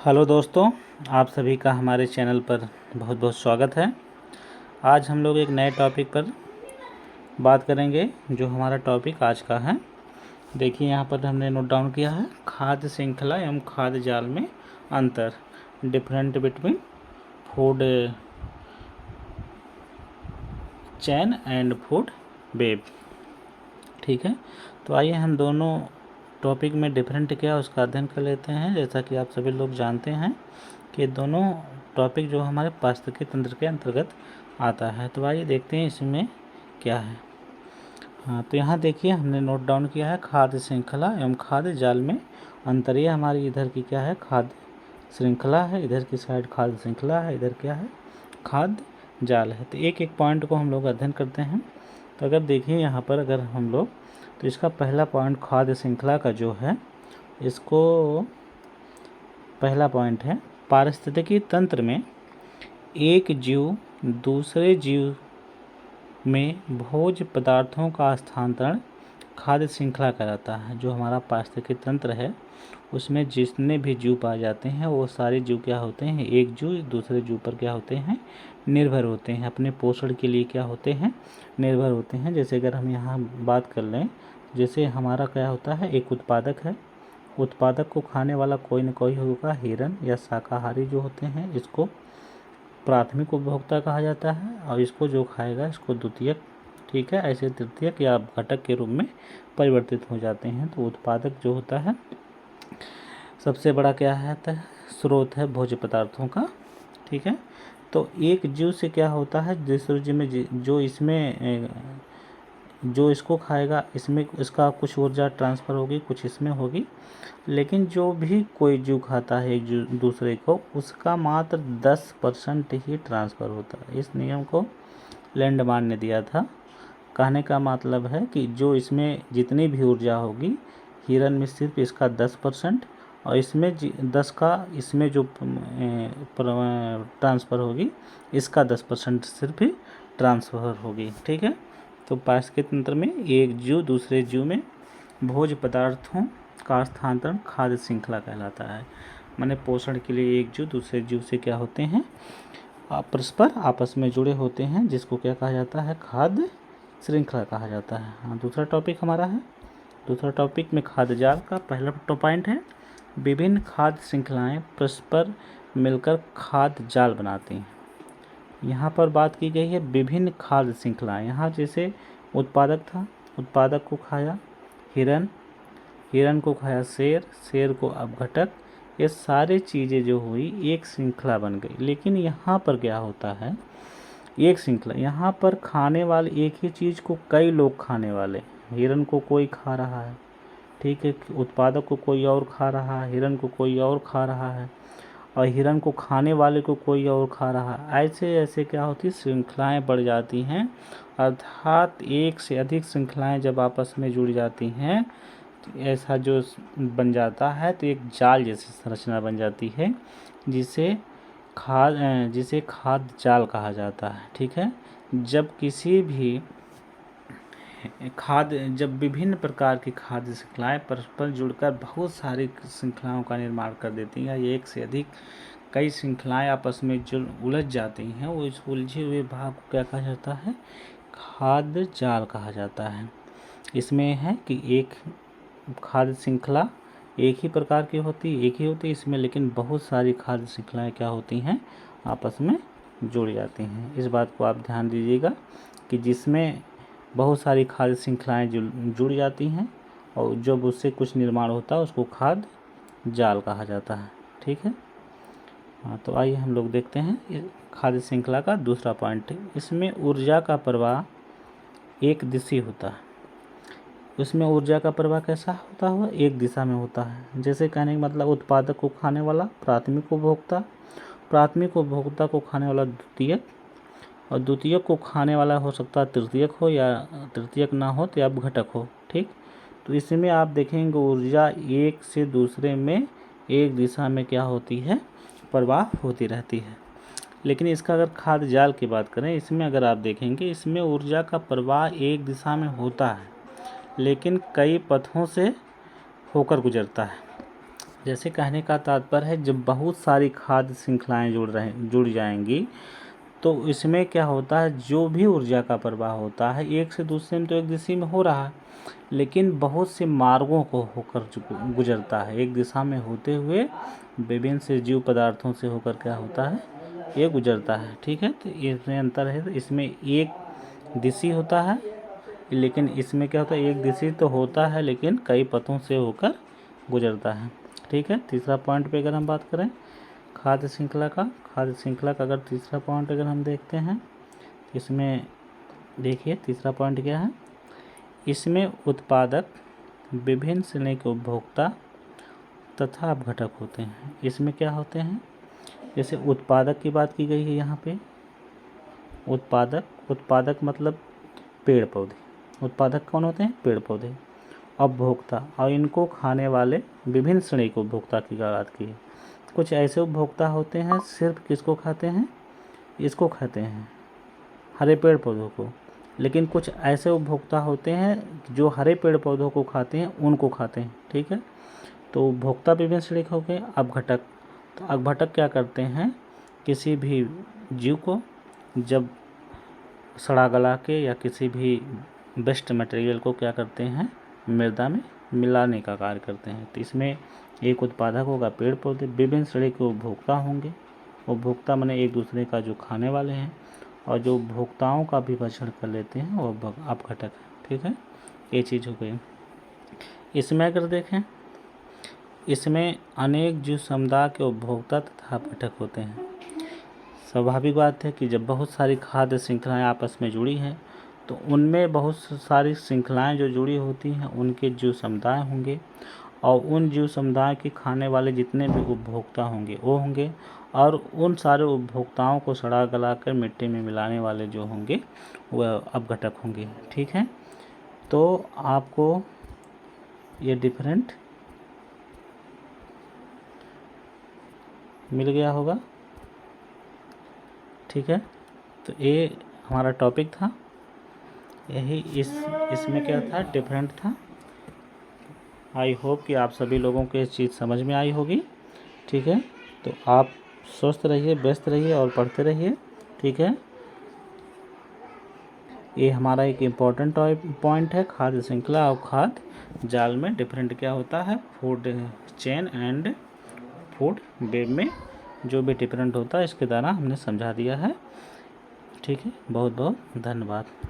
Hello दोस्तों, आप सभी का हमारे चैनल पर बहुत बहुत स्वागत है। आज हम लोग एक नए टॉपिक पर बात करेंगे। जो हमारा टॉपिक आज का है, देखिए यहाँ पर हमने नोट डाउन किया है, खाद्य श्रृंखला एवं खाद्य जाल में अंतर, different between food chain and food web. ठीक है, तो आइए हम दोनों टॉपिक में डिफरेंट क्या उसका अध्ययन कर लेते हैं। जैसा कि आप सभी लोग जानते हैं कि दोनों टॉपिक जो हमारे पारिस्थितिकी तंत्र के अंतर्गत आता है। तो आइए देखते हैं इसमें क्या है। हाँ, तो यहाँ देखिए हमने नोट डाउन किया है खाद्य श्रृंखला एवं खाद्य जाल में अंतर। ये हमारी इधर की क्या है, खाद्य श्रृंखला है, इधर की साइड खाद्य श्रृंखला है, इधर क्या है, खाद्य जाल है। तो एक एक पॉइंट को हम लोग अध्ययन करते हैं। तो अगर देखिए यहाँ पर अगर हम लोग, तो इसका पहला पॉइंट खाद्य श्रृंखला का जो है, इसको पहला पॉइंट है, पारिस्थितिकी तंत्र में एक जीव दूसरे जीव में भोज्य पदार्थों का स्थानांतरण खाद्य श्रृंखला कहलाता है। जो हमारा पारिस्थितिकी तंत्र है उसमें जितने भी जीव पाए जाते हैं वो सारे जीव क्या होते हैं, एक जीव दूसरे जीव पर क्या होते हैं, निर्भर होते हैं, अपने पोषण के लिए क्या होते हैं, निर्भर होते हैं। जैसे अगर हम यहाँ बात कर लें, जैसे हमारा क्या होता है, एक उत्पादक है, उत्पादक को खाने वाला कोई न कोई होगा, हिरन या शाकाहारी जो होते हैं, इसको प्राथमिक उपभोक्ता कहा जाता है, और इसको जो खाएगा इसको द्वितीयक, ठीक है, ऐसे तृतीयक या घटक के रूप में परिवर्तित हो जाते हैं। तो उत्पादक जो होता है सबसे बड़ा क्या है, स्रोत है भोज्य पदार्थों का। ठीक है, तो एक जीव से क्या होता है, दूसरे जीव में जो इसमें जो इसको खाएगा इसमें इसका कुछ ऊर्जा ट्रांसफ़र होगी, कुछ इसमें होगी, लेकिन जो भी कोई जीव खाता है एक दूसरे को, उसका मात्र 10% ही ट्रांसफ़र होता है। इस नियम को लैंडमान ने दिया था। कहने का मतलब है कि जो इसमें जितनी भी ऊर्जा होगी, हिरन में सिर्फ इसका 10% और इसमें 10 का इसमें जो ट्रांसफ़र होगी, इसका 10% सिर्फ ही ट्रांसफ़र होगी। ठीक है, तो पारिस्थितिकी तंत्र में एक जीव दूसरे जीव में भोज्य पदार्थों का स्थानांतरण खाद्य श्रृंखला कहलाता है। माने पोषण के लिए एक जीव दूसरे जीव से क्या होते हैं, परस्पर आपस में जुड़े होते हैं, जिसको क्या कहा जाता है, खाद्य श्रृंखला कहा जाता है। हाँ, दूसरा टॉपिक हमारा है, दूसरा टॉपिक में खाद्य जाल का पहला पॉइंट है, विभिन्न खाद्य श्रृंखलाएं परस्पर मिलकर खाद्य जाल बनाती हैं। यहाँ पर बात की गई है विभिन्न खाद्य श्रृंखलाएं। यहाँ जैसे उत्पादक था, उत्पादक को खाया हिरन, हिरन को खाया शेर, शेर को अपघटक, ये सारी चीज़ें जो हुई एक श्रृंखला बन गई। लेकिन यहाँ पर क्या होता है, एक श्रृंखला, यहाँ पर खाने वाले एक ही चीज़ को कई लोग खाने वाले, हिरन को कोई खा रहा है, ठीक है, उत्पादक को कोई और खा रहा है, हिरन को कोई और खा रहा है, और हिरन को खाने वाले को कोई और खा रहा है। ऐसे ऐसे क्या होती है, श्रृंखलाएँ बढ़ जाती हैं। अर्थात एक से अधिक श्रृंखलाएँ जब आपस में जुड़ जाती हैं तो ऐसा जो बन जाता है, तो एक जाल जैसी संरचना बन जाती है, जिसे खाद्य जाल कहा जाता है। ठीक है, जब किसी भी जब विभिन्न प्रकार की खाद्य श्रृंखलाएँ परस्पर जुड़कर बहुत सारी श्रृंखलाओं का निर्माण कर देती हैं, एक से अधिक कई श्रृंखलाएँ आपस में जो उलझ जाती हैं, वो इस उलझे हुए भाग को क्या कहा जाता है, खाद्य जाल कहा जाता है। इसमें है कि एक खाद्य श्रृंखला एक ही प्रकार की होती, एक ही होती इसमें, लेकिन बहुत सारी खाद्य श्रृंखलाएँ क्या होती हैं, आपस में जुड़ जाती हैं। इस बात को आप ध्यान दीजिएगा कि जिसमें बहुत सारी खाद्य श्रृंखलाएँ जुड़ जाती हैं और जब उससे कुछ निर्माण होता है उसको खाद्य जाल कहा जाता है। ठीक है, हाँ, तो आइए हम लोग देखते हैं खाद्य श्रृंखला का दूसरा पॉइंट। इसमें ऊर्जा का प्रवाह एक दिशी होता है। उसमें ऊर्जा का प्रवाह कैसा होता है, एक दिशा में होता है। जैसे कहने का मतलब, उत्पादक को खाने वाला प्राथमिक उपभोक्ता, प्राथमिक उपभोक्ता को खाने वाला द्वितीयक, और द्वितीयक को खाने वाला हो सकता है तृतीयक हो, या तृतीयक ना हो तो या घटक हो। ठीक, तो इसमें आप देखेंगे ऊर्जा एक से दूसरे में एक दिशा में क्या होती है, प्रवाह होती रहती है। लेकिन इसका अगर खाद्य जाल की बात करें, इसमें अगर आप देखेंगे, इसमें ऊर्जा का प्रवाह एक दिशा में होता है, लेकिन कई पथों से होकर गुजरता है। जैसे कहने का तात्पर्य है जब बहुत सारी खाद्य श्रृंखलाएं जुड़ जाएंगी तो इसमें क्या होता है, जो भी ऊर्जा का प्रवाह होता है एक से दूसरे में तो एक दिशा में हो रहा है, लेकिन बहुत से मार्गों को होकर गुजरता है, एक दिशा में होते हुए विभिन्न से जीव पदार्थों से होकर क्या होता है, ये गुजरता है। ठीक है, तो इसमें अंतर है। तो इसमें एक दिशा होता है, लेकिन इसमें क्या होता है, एक दिशा तो होता है लेकिन कई पथों से होकर गुजरता है। ठीक है, तीसरा पॉइंट पे अगर हम बात करें खाद्य श्रृंखला का अगर तीसरा पॉइंट अगर हम देखते हैं, इसमें देखिए तीसरा पॉइंट क्या है, इसमें उत्पादक, विभिन्न श्रेणी के उपभोक्ता तथा अपघटक होते हैं। इसमें क्या होते हैं, जैसे उत्पादक की बात की गई है यहाँ पे, उत्पादक मतलब पेड़ पौधे, उत्पादक कौन होते हैं, पेड़ पौधे। उपभोक्ता, और इनको खाने वाले विभिन्न श्रेणी के उपभोक्ता की बात की है। कुछ ऐसे उपभोक्ता होते हैं सिर्फ किसको खाते हैं, इसको खाते हैं, हरे पेड़ पौधों को, लेकिन कुछ ऐसे उपभोक्ता होते हैं जो हरे पेड़ पौधों को खाते हैं, उनको खाते हैं। ठीक है, तो उपभोक्ता विभिन्न श्रेणी के हो गए। अपघटक, तो अपघटक क्या करते हैं, किसी भी जीव को जब सड़ा गला के या किसी भी वेस्ट मटेरियल को क्या करते हैं, मृदा में मिलाने का कार्य करते हैं। तो इसमें एक उत्पादक होगा पेड़ पौधे, विभिन्न श्रेणी के उपभोक्ता होंगे, उपभोक्ता माने एक दूसरे का जो खाने वाले हैं, और जो उपभोक्ताओं का भी भक्षण कर लेते हैं वो अपघटक है। ठीक है, ये चीज़ हो गई। इसमें अगर देखें, इसमें अनेक जीव समुदाय के उपभोक्ता तथा अपघटक होते हैं। स्वाभाविक बात है कि जब बहुत सारी खाद्य श्रृंखलाएं आपस में जुड़ी हैं तो उनमें बहुत सारी श्रृंखलाएं जो जुड़ी होती हैं उनके जीव समुदाय होंगे, और उन जीव समुदाय के खाने वाले जितने भी उपभोक्ता होंगे वो होंगे, और उन सारे उपभोक्ताओं को सड़ा गला कर मिट्टी में मिलाने वाले जो होंगे वह अपघटक होंगे। ठीक है, तो आपको ये डिफरेंट मिल गया होगा। ठीक है, तो ये हमारा टॉपिक था, यही इसमें क्या था, डिफरेंट था। आई होप कि आप सभी लोगों को ये चीज़ समझ में आई होगी। ठीक है, तो आप स्वस्थ रहिए, व्यस्त रहिए और पढ़ते रहिए। ठीक है, ये हमारा एक इम्पॉर्टेंट पॉइंट है, खाद्य श्रृंखला और खाद्य जाल में डिफरेंट क्या होता है, food chain and food web में जो भी डिफरेंट होता है इसके द्वारा हमने समझा दिया है। ठीक है, बहुत बहुत धन्यवाद।